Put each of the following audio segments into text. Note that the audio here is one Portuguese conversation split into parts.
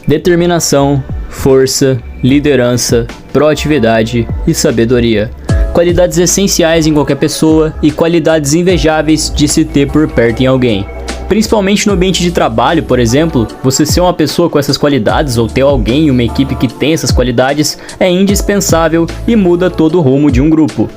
Determinação, força, liderança, proatividade e sabedoria. Qualidades essenciais em qualquer pessoa e qualidades invejáveis de se ter por perto em alguém. Principalmente no ambiente de trabalho, por exemplo, você ser uma pessoa com essas qualidades ou ter alguém em uma equipe que tem essas qualidades é indispensável e muda todo o rumo de um grupo.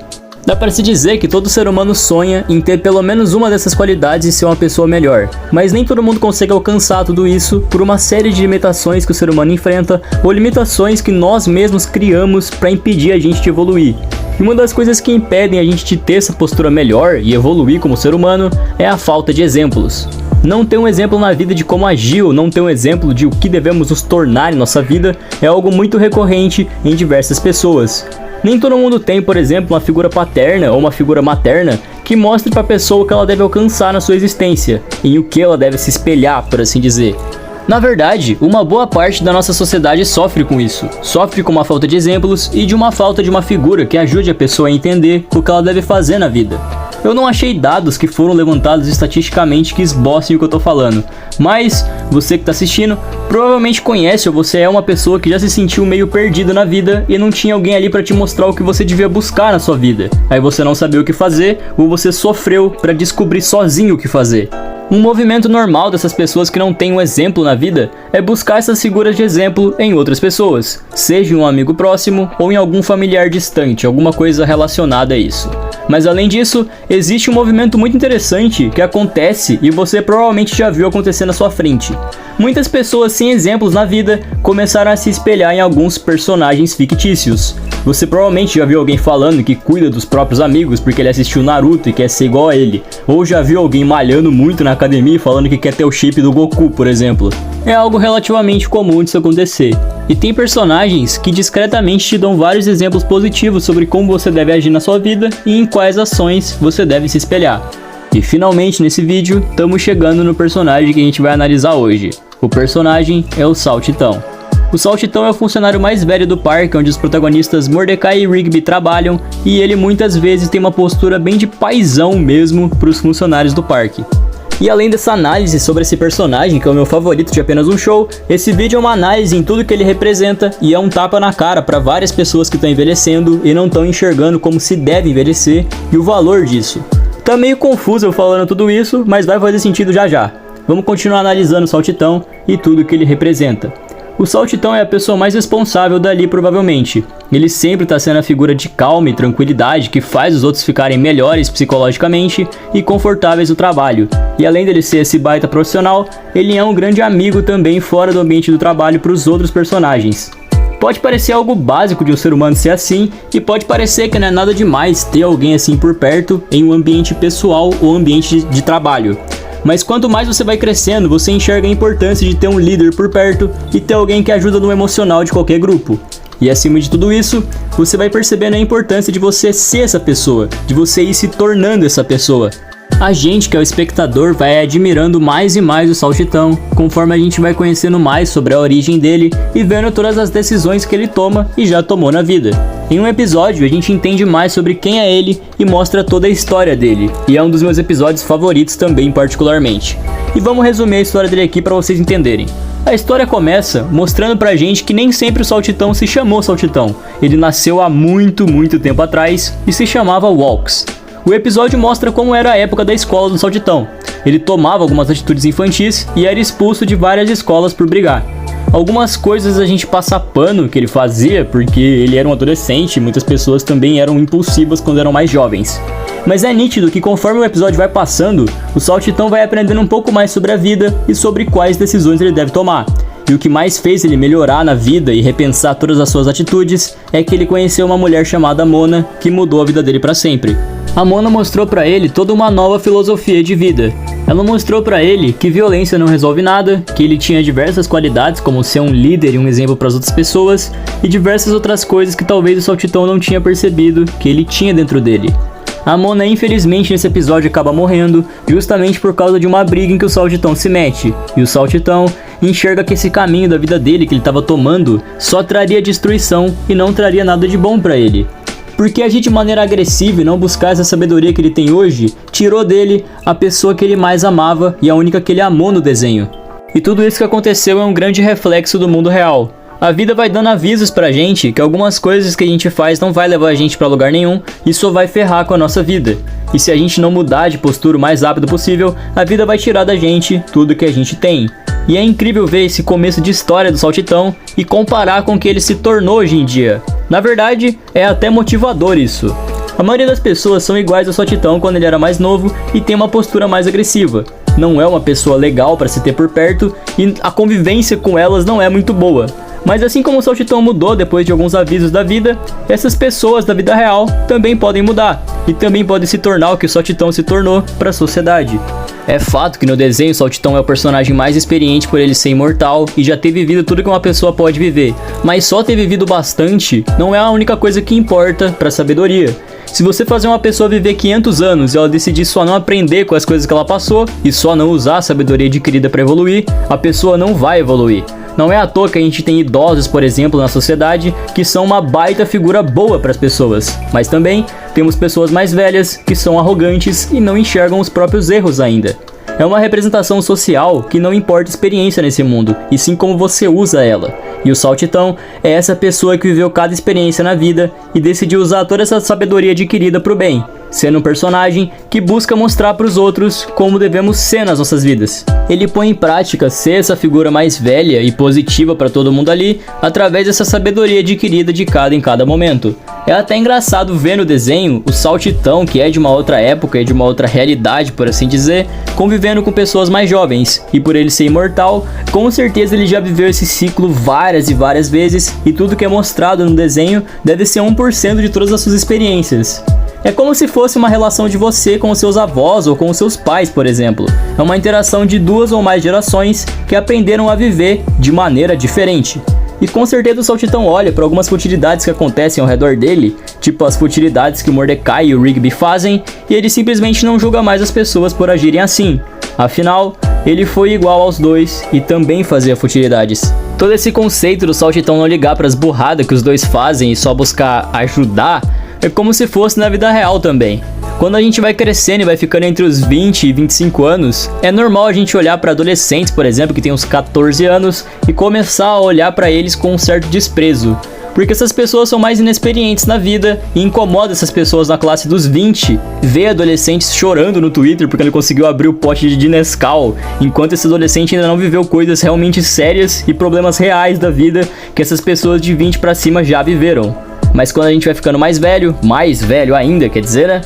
Dá para se dizer que todo ser humano sonha em ter pelo menos uma dessas qualidades e ser uma pessoa melhor, mas nem todo mundo consegue alcançar tudo isso por uma série de limitações que o ser humano enfrenta ou limitações que nós mesmos criamos para impedir a gente de evoluir. E uma das coisas que impedem a gente de ter essa postura melhor e evoluir como ser humano é a falta de exemplos. Não ter um exemplo na vida de como agir ou não ter um exemplo de o que devemos nos tornar em nossa vida é algo muito recorrente em diversas pessoas. Nem todo mundo tem, por exemplo, uma figura paterna ou uma figura materna que mostre para a pessoa o que ela deve alcançar na sua existência, em o que ela deve se espelhar, por assim dizer. Na verdade, uma boa parte da nossa sociedade sofre com isso. Sofre com uma falta de exemplos e de uma falta de uma figura que ajude a pessoa a entender o que ela deve fazer na vida. Eu não achei dados que foram levantados estatisticamente que esbocem o que eu tô falando, mas você que tá assistindo provavelmente conhece ou você é uma pessoa que já se sentiu meio perdido na vida e não tinha alguém ali pra te mostrar o que você devia buscar na sua vida. Aí você não sabia o que fazer ou você sofreu pra descobrir sozinho o que fazer. Um movimento normal dessas pessoas que não têm um exemplo na vida é buscar essas figuras de exemplo em outras pessoas, seja em um amigo próximo ou em algum familiar distante, alguma coisa relacionada a isso. Mas além disso, existe um movimento muito interessante que acontece e você provavelmente já viu acontecer na sua frente. Muitas pessoas sem exemplos na vida começaram a se espelhar em alguns personagens fictícios. Você provavelmente já viu alguém falando que cuida dos próprios amigos porque ele assistiu Naruto e quer ser igual a ele. Ou já viu alguém malhando muito na academia e falando que quer ter o shape do Goku, por exemplo. É algo relativamente comum disso acontecer. E tem personagens que discretamente te dão vários exemplos positivos sobre como você deve agir na sua vida e em quais ações você deve se espelhar. E finalmente nesse vídeo, estamos chegando no personagem que a gente vai analisar hoje. O personagem é o Saltitão. O Saltitão é o funcionário mais velho do parque, onde os protagonistas Mordecai e Rigby trabalham, e ele muitas vezes tem uma postura bem de paizão mesmo para os funcionários do parque. E além dessa análise sobre esse personagem, que é o meu favorito de apenas um show, esse vídeo é uma análise em tudo que ele representa e é um tapa na cara para várias pessoas que estão envelhecendo e não estão enxergando como se deve envelhecer e o valor disso. Tá meio confuso eu falando tudo isso, mas vai fazer sentido já já. Vamos continuar analisando o Saltitão e tudo que ele representa. O Saltitão é a pessoa mais responsável dali provavelmente. Ele sempre está sendo a figura de calma e tranquilidade que faz os outros ficarem melhores psicologicamente e confortáveis no trabalho. E além dele ser esse baita profissional, ele é um grande amigo também fora do ambiente do trabalho para os outros personagens. Pode parecer algo básico de um ser humano ser assim, e pode parecer que não é nada demais ter alguém assim por perto em um ambiente pessoal ou ambiente de trabalho. Mas quanto mais você vai crescendo, você enxerga a importância de ter um líder por perto e ter alguém que ajuda no emocional de qualquer grupo. E acima de tudo isso, você vai percebendo a importância de você ser essa pessoa, de você ir se tornando essa pessoa. A gente, que é o espectador, vai admirando mais e mais o Saltitão, conforme a gente vai conhecendo mais sobre a origem dele e vendo todas as decisões que ele toma e já tomou na vida. Em um episódio, a gente entende mais sobre quem é ele e mostra toda a história dele, e é um dos meus episódios favoritos também particularmente. E vamos resumir a história dele aqui para vocês entenderem. A história começa mostrando pra gente que nem sempre o Saltitão se chamou Saltitão. Ele nasceu há muito tempo atrás e se chamava Walks. O episódio mostra como era a época da escola do Saltitão. Ele tomava algumas atitudes infantis e era expulso de várias escolas por brigar. Algumas coisas a gente passa pano que ele fazia porque ele era um adolescente e muitas pessoas também eram impulsivas quando eram mais jovens. Mas é nítido que conforme o episódio vai passando, o Saltitão vai aprendendo um pouco mais sobre a vida e sobre quais decisões ele deve tomar. E o que mais fez ele melhorar na vida e repensar todas as suas atitudes é que ele conheceu uma mulher chamada Mona que mudou a vida dele para sempre. A Mona mostrou pra ele toda uma nova filosofia de vida. Ela mostrou pra ele que violência não resolve nada, que ele tinha diversas qualidades como ser um líder e um exemplo para as outras pessoas e diversas outras coisas que talvez o Saltitão não tinha percebido que ele tinha dentro dele. A Mona infelizmente nesse episódio acaba morrendo justamente por causa de uma briga em que o Saltitão se mete, e o Saltitão enxerga que esse caminho da vida dele que ele estava tomando só traria destruição e não traria nada de bom pra ele. Porque agir de maneira agressiva e não buscar essa sabedoria que ele tem hoje, tirou dele a pessoa que ele mais amava e a única que ele amou no desenho. E tudo isso que aconteceu é um grande reflexo do mundo real. A vida vai dando avisos pra gente que algumas coisas que a gente faz não vai levar a gente pra lugar nenhum e só vai ferrar com a nossa vida. E se a gente não mudar de postura o mais rápido possível, a vida vai tirar da gente tudo que a gente tem. E é incrível ver esse começo de história do Saltitão e comparar com o que ele se tornou hoje em dia. Na verdade, é até motivador isso. A maioria das pessoas são iguais ao Saltitão quando ele era mais novo e tem uma postura mais agressiva. Não é uma pessoa legal para se ter por perto e a convivência com elas não é muito boa. Mas assim como o Saltitão mudou depois de alguns avisos da vida, essas pessoas da vida real também podem mudar e também podem se tornar o que o Saltitão se tornou para a sociedade. É fato que no desenho o Saltitão é o personagem mais experiente por ele ser imortal e já ter vivido tudo que uma pessoa pode viver, mas só ter vivido bastante não é a única coisa que importa para a sabedoria. Se você fazer uma pessoa viver 500 anos e ela decidir só não aprender com as coisas que ela passou e só não usar a sabedoria adquirida para evoluir, a pessoa não vai evoluir. Não é à toa que a gente tem idosos, por exemplo, na sociedade, que são uma baita figura boa para as pessoas. Mas também temos pessoas mais velhas que são arrogantes e não enxergam os próprios erros ainda. É uma representação social que não importa experiência nesse mundo, e sim como você usa ela. E o Saltitão é essa pessoa que viveu cada experiência na vida e decidiu usar toda essa sabedoria adquirida para o bem, sendo um personagem que busca mostrar para os outros como devemos ser nas nossas vidas. Ele põe em prática ser essa figura mais velha e positiva para todo mundo ali, através dessa sabedoria adquirida de cada em cada momento. É até engraçado ver no desenho o Saltitão, que é de uma outra época e de uma outra realidade, por assim dizer, convivendo com pessoas mais jovens. E por ele ser imortal, com certeza ele já viveu esse ciclo várias e várias vezes, e tudo que é mostrado no desenho deve ser 1% de todas as suas experiências. É como se fosse uma relação de você com os seus avós ou com os seus pais, por exemplo. É uma interação de 2 ou mais gerações que aprenderam a viver de maneira diferente. E com certeza o Saltitão olha para algumas futilidades que acontecem ao redor dele, tipo as futilidades que o Mordecai e o Rigby fazem, e ele simplesmente não julga mais as pessoas por agirem assim. Afinal, ele foi igual aos dois e também fazia futilidades. Todo esse conceito do Saltitão não ligar para as burradas que os dois fazem e só buscar ajudar é como se fosse na vida real também. Quando a gente vai crescendo e vai ficando entre os 20 e 25 anos, é normal a gente olhar para adolescentes, por exemplo, que tem uns 14 anos, e começar a olhar para eles com um certo desprezo. Porque essas pessoas são mais inexperientes na vida e incomoda essas pessoas na classe dos 20 ver adolescentes chorando no Twitter porque ele conseguiu abrir o pote de Nescau, enquanto esse adolescente ainda não viveu coisas realmente sérias e problemas reais da vida que essas pessoas de 20 para cima já viveram. Mas quando a gente vai ficando mais velho ainda, quer dizer, né?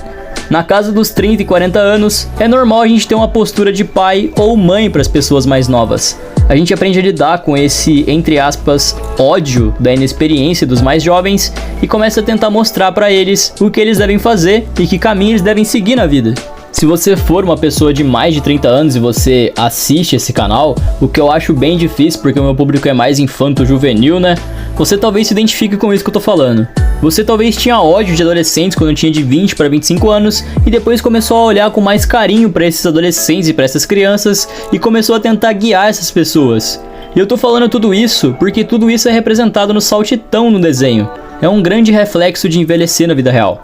Na casa dos 30 e 40 anos, é normal a gente ter uma postura de pai ou mãe para as pessoas mais novas. A gente aprende a lidar com esse, entre aspas, ódio da inexperiência dos mais jovens e começa a tentar mostrar para eles o que eles devem fazer e que caminho eles devem seguir na vida. Se você for uma pessoa de mais de 30 anos e você assiste esse canal, o que eu acho bem difícil porque o meu público é mais infanto-juvenil, né? Você talvez se identifique com isso que eu tô falando. Você talvez tinha ódio de adolescentes quando tinha de 20 para 25 anos e depois começou a olhar com mais carinho para esses adolescentes e para essas crianças e começou a tentar guiar essas pessoas. E eu tô falando tudo isso porque tudo isso é representado no Saltitão no desenho. É um grande reflexo de envelhecer na vida real.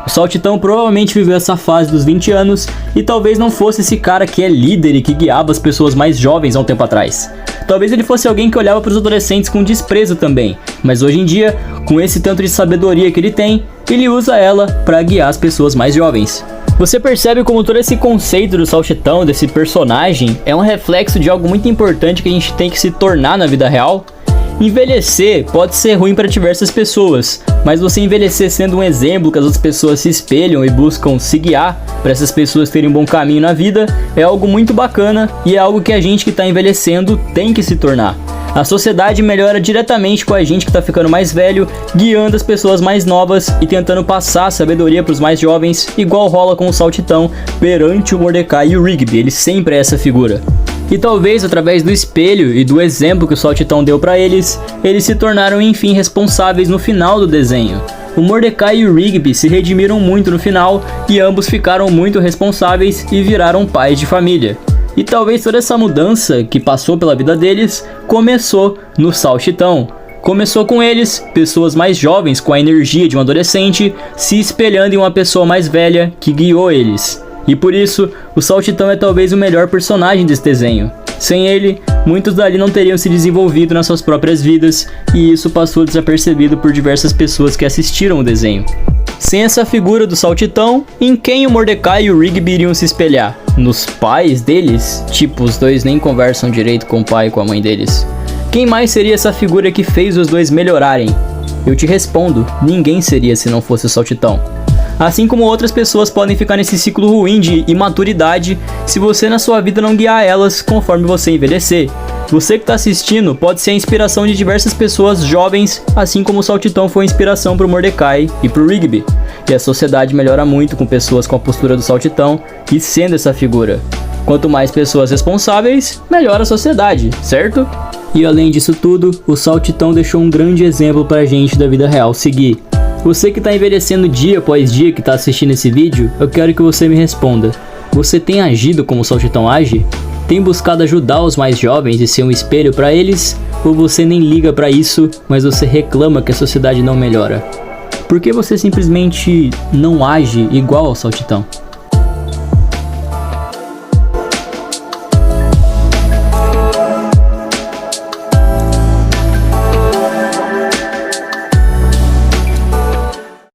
O Saltitão provavelmente viveu essa fase dos 20 anos e talvez não fosse esse cara que é líder e que guiava as pessoas mais jovens há um tempo atrás. Talvez ele fosse alguém que olhava para os adolescentes com desprezo também, mas hoje em dia, com esse tanto de sabedoria que ele tem, ele usa ela para guiar as pessoas mais jovens. Você percebe como todo esse conceito do Saltitão, desse personagem, é um reflexo de algo muito importante que a gente tem que se tornar na vida real? Envelhecer pode ser ruim para diversas pessoas, mas você envelhecer sendo um exemplo que as outras pessoas se espelham e buscam se guiar para essas pessoas terem um bom caminho na vida é algo muito bacana e é algo que a gente que está envelhecendo tem que se tornar. A sociedade melhora diretamente com a gente que está ficando mais velho, guiando as pessoas mais novas e tentando passar a sabedoria para os mais jovens, igual rola com o Saltitão perante o Mordecai e o Rigby, ele sempre é essa figura. E talvez através do espelho e do exemplo que o Saltitão deu para eles se tornaram enfim responsáveis no final do desenho. O Mordecai e o Rigby se redimiram muito no final e ambos ficaram muito responsáveis e viraram pais de família. E talvez toda essa mudança que passou pela vida deles começou no Saltitão. Começou com eles, pessoas mais jovens com a energia de um adolescente, se espelhando em uma pessoa mais velha que guiou eles. E por isso, o Saltitão é talvez o melhor personagem desse desenho. Sem ele, muitos dali não teriam se desenvolvido nas suas próprias vidas, e isso passou desapercebido por diversas pessoas que assistiram o desenho. Sem essa figura do Saltitão, em quem o Mordecai e o Rigby iriam se espelhar? Nos pais deles? Tipo, os dois nem conversam direito com o pai e com a mãe deles. Quem mais seria essa figura que fez os dois melhorarem? Eu te respondo, ninguém seria se não fosse o Saltitão. Assim como outras pessoas podem ficar nesse ciclo ruim de imaturidade se você na sua vida não guiar elas conforme você envelhecer. Você que está assistindo pode ser a inspiração de diversas pessoas jovens, assim como o Saltitão foi a inspiração para o Mordecai e para o Rigby. E a sociedade melhora muito com pessoas com a postura do Saltitão e sendo essa figura. Quanto mais pessoas responsáveis, melhor a sociedade, certo? E além disso tudo, o Saltitão deixou um grande exemplo pra gente da vida real seguir. Você que está envelhecendo dia após dia que está assistindo esse vídeo, eu quero que você me responda. Você tem agido como o Saltitão age? Tem buscado ajudar os mais jovens e ser um espelho para eles? Ou você nem liga para isso, mas você reclama que a sociedade não melhora? Por que você simplesmente não age igual ao Saltitão?